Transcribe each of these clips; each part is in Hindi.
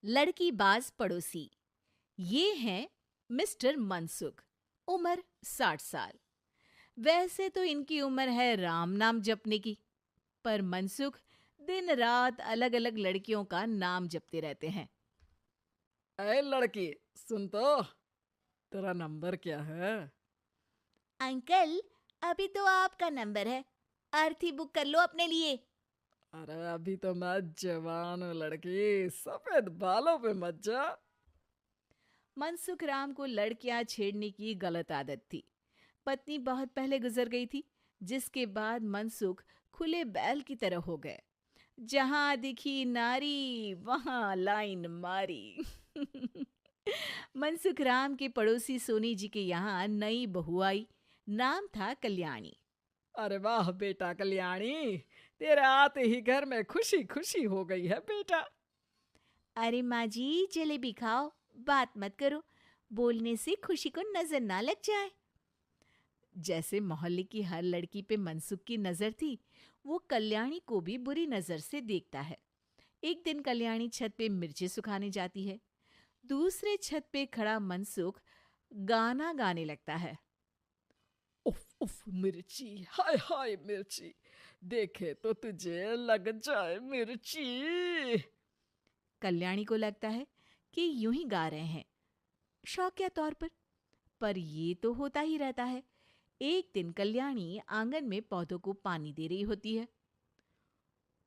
लड़कीबाज पड़ोसी। ये हैं मिस्टर मनसुख। उम्र 60 साल। वैसे तो इनकी उम्र है राम नाम जपने की, पर मनसुख दिन रात अलग अलग लड़कियों का नाम जपते रहते हैं। अरे लड़की, सुन तो, तेरा नंबर क्या है? अंकल, अभी तो आपका नंबर है। अर्थी बुक कर लो अपने लिए। अरे अभी तो मैं जवान हूँ लड़की, सफेद बालों पे मत जा। मनसुख राम को लड़कियां छेड़ने की गलत आदत थी। पत्नी बहुत पहले गुजर गई थी, जिसके बाद मनसुख खुले बैल की तरह हो गए। जहां दिखी नारी वहां लाइन मारी। मनसुख राम के पड़ोसी सोनी जी के यहाँ नई बहू आई। नाम था कल्याणी। अरे वाह बेटा कल्याणी, तेरे आते ही घर में खुशी खुशी हो गई है बेटा। अरे माँ जी, जलेबी खाओ, बात मत करो, बोलने से खुशी को नजर ना लग जाए। जैसे मोहल्ले की हर लड़की पे मनसुख की नजर थी, वो कल्याणी को भी बुरी नजर से देखता है। एक दिन कल्याणी छत पे मिर्ची सुखाने जाती है। दूसरे छत पे खड़ा मनसुख गाना गाने लगता है। उफ उफ मिर्ची, हाय हाय मिर्ची, देखे तो तुझे लग जाए मिर्ची। कल्याणी को लगता है कि यूं ही गा रहे हैं, शौकिया तौर पर ये तो होता ही रहता है। एक दिन कल्याणी आंगन में पौधों को पानी दे रही होती है।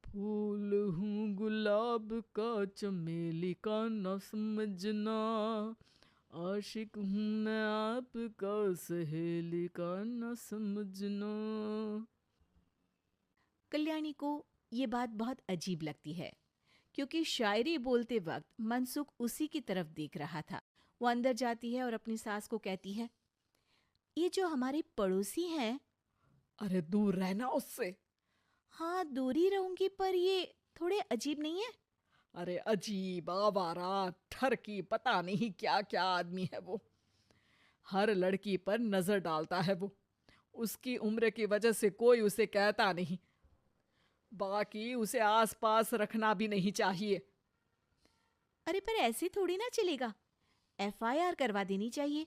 फूल हूँ गुलाब का, चमेली का न समझना, आशिक हूँ मैं आपका, सहेली का न समझना। कल्याणी को ये बात बहुत अजीब लगती है, क्योंकि शायरी बोलते वक्त मनसुख उसी की तरफ देख रहा था। वो अंदर जाती है और अपनी सास को कहती है, ये जो हमारे पड़ोसी हैं। अरे दूर रहना उससे। हाँ, दूरी रहूंगी, पर ये थोड़े अजीब नहीं है? अरे अजीब, आवारा, ठरकी, पता नहीं क्या क्या आदमी है वो। हर लड़की पर नजर डालता है वो। उसकी उम्र की वजह से कोई उसे कहता नहीं। बाकी उसे आसपास रखना भी नहीं चाहिए। अरे पर ऐसे थोड़ी ना चलेगा, एफआईआर करवा देनी चाहिए।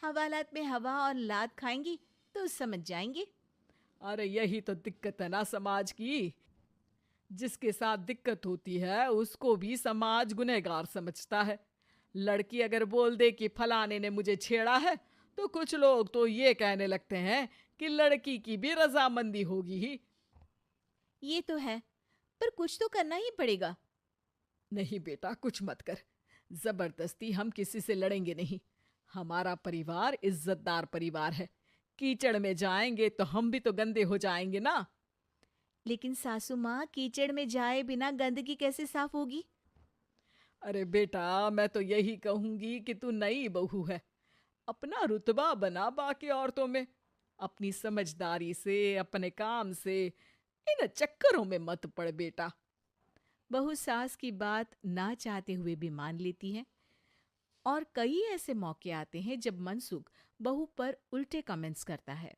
हवालात में हवा और लात खाएंगी तो समझ जाएंगे। अरे यही तो दिक्कत है ना समाज की। जिसके साथ दिक्कत होती है उसको भी समाज गुनहगार समझता है। लड़की अगर बोल दे कि फलाने ने मुझे छेड़ा है, तो कुछ लोग तो ये कहने लगते हैं कि लड़की की भी रजामंदी होगी ही। ये तो है, पर कुछ तो करना ही पड़ेगा। नहीं बेटा, कुछ मत कर। जबरदस्ती हम किसी से लड़ेंगे नहीं। हमारा परिवार इज्जतदार परिवार है। कीचड़ में जाएंगे तो हम भी तो गंदे हो जाएंगे ना। लेकिन सासू माँ, कीचड़ में जाए बिना गंदगी कैसे साफ होगी? अरे बेटा, मैं तो यही कहूंगी कि तू नई बहू है। अपना रुतबा बना बाकी औरतों में। अपनी समझदारी से, अपने काम से इन चक्करों में मत पड़ बेटा। बहू सास की बात ना चाहते हुए भी मान लेती है। और कई ऐसे मौके आते हैं जब मनसुख बहू पर उल्टे कमेंट्स करता है।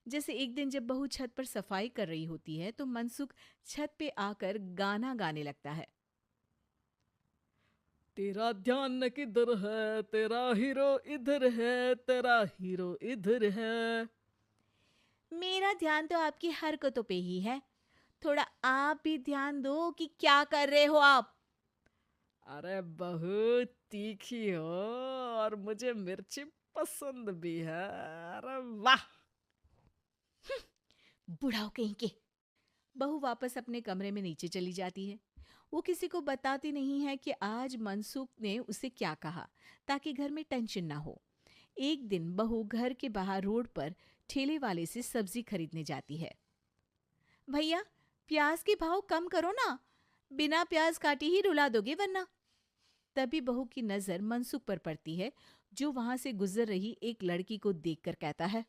जैसे एक दिन जब बहू छत पर सफाई कर रही होती है तो मनसुख छत पे आकर गाना गाने लगता है। तेरा ध्यान किधर है, तेरा हीरो इधर है, तेरा हीरो इधर है। मेरा ध्यान तो आपकी हरकतों पे ही है, थोड़ा आप भी ध्यान दो कि क्या कर रहे हो आप। अरे बहुत तीखी हो, और मुझे मिर्ची पसंद भी है। अरे वाह। बुढ़ाओ कहीं के। बहू वापस अपने कमरे में नीचे चली जाती है। वो किसी को बताती नहीं है कि आज मनसुख ने उसे क्या कहा, ताकि घर में टेंशन ना हो। एक दिन बहू घर के बाहर रोड पर ठेले वाले से सब्जी खरीदने जाती है। भैया, प्याज के भाव कम करो ना, बिना प्याज काटे ही रुला दोगे वरना। तभी बहू की नजर मनसुख पर पड़ती है, जो वहां से गुजर रही एक लड़की को देखकर कहता है,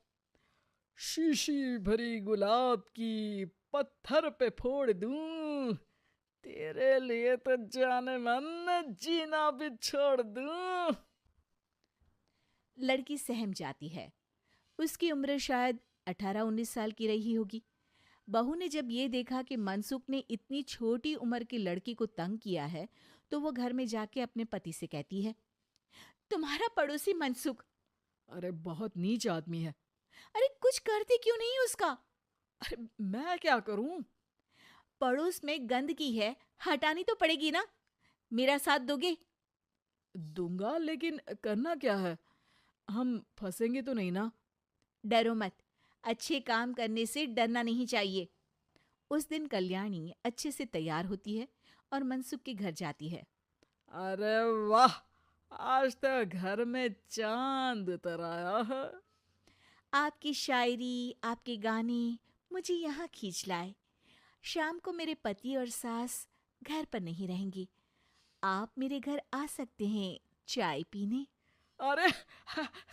शीशी भरी गुलाब की, पत्थर पे फोड़ दूं। तेरे लिए तो जाने मन जीना भी छोड़ दूं। लड़की सहम जाती है। उसकी उम्र शायद 18-19 साल की रही होगी। बहू ने जब ये देखा कि मनसुख ने इतनी छोटी उम्र की लड़की को तंग किया है, तो वो घर में जाके अपने पति से कहती है, तुम्हारा पड़ोसी मनसुख, अरे बहुत नीच आदमी है। अरे कुछ करते क्यों नहीं उसका? अरे मैं क्या करूं? पड़ोस में गंदगी है, हटानी तो पड़ेगी ना। मेरा साथ दोगे? दूंगा, लेकिन करना क्या है? हम फंसेंगे तो नहीं ना? डरो मत, अच्छे काम करने से डरना नहीं चाहिए। उस दिन कल्याणी अच्छे से तैयार होती है और मनसुख के घर जाती है। अरे वाह, आज तो घर में चांद उतर आया है। आपकी शायरी, आपके गाने मुझे यहाँ खींच लाए। शाम को मेरे पति और सास घर पर नहीं रहेंगे। आप मेरे घर आ सकते हैं चाय पीने। अरे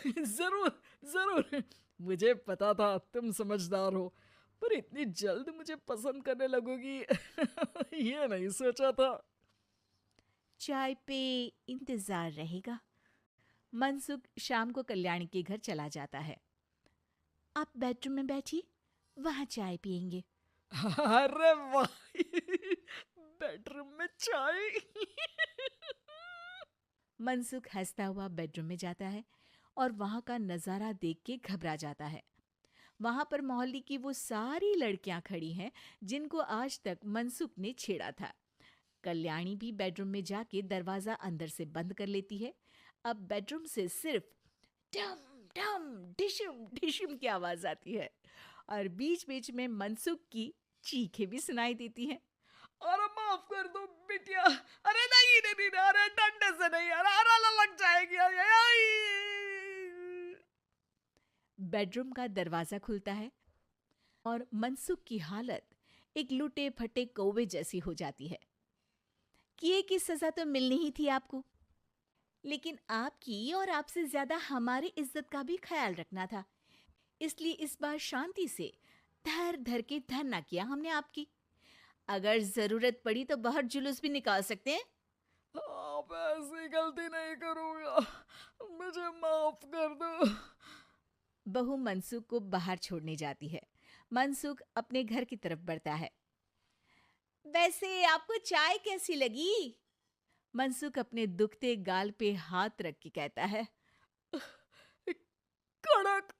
जरूर जरूर, मुझे पता था तुम समझदार हो, पर इतनी जल्द मुझे पसंद करने लगोगी ये नहीं सोचा था। चाय पे इंतजार रहेगा। मनसुख शाम को कल्याणी के घर चला जाता है। आप बेडरूम में बैठिए, वहां चाय पियेंगे। अरे वाह बेडरूम में चाय मनसुख हंसता हुआ बेडरूम में जाता है और वहां का नजारा देख के घबरा जाता है। वहां पर मोहल्ले की वो सारी लड़कियां खड़ी हैं जिनको आज तक मनसुख ने छेड़ा था। कल्याणी भी बेडरूम में जाके दरवाजा अंदर से बंद कर लेती है। अब बेडरूम से सिर्फ डम डम डिशम डिशम की आवाज आती है और बीच बीच में मनसुख की चीखें भी सुनाई देती हैं। अरे माफ कर दो बिटिया, अरे नहीं नहीं नहीं, अरे डंडे से नहीं, अरे अरे लग जाएगी, अरे आई। बेडरूम का दरवाजा खुलता है और मनसुख की हालत एक लुटे फटे कौवे जैसी हो जाती है। किए की सजा तो मिलनी ही थी आपको, लेकिन आपकी और आपसे ज्यादा हमारी इज्जत का भी ख्याल रखना था। इसलिए इस बार शांति से धर धर के धरना किया हमने आपकी। अगर जरूरत पड़ी तो बाहर जुलूस भी निकाल सकते हैं। आप ऐसी गलती नहीं करूंगा, मुझे माफ कर दो। बहू मनसुख को बाहर छोड़ने जाती है। मनसुख अपने घर की तरफ बढ़ता है। वैसे आपको चाय कैसी लगी? मनसुख अपने दुखते गाल पे हाथ रख के कहता है। कड़क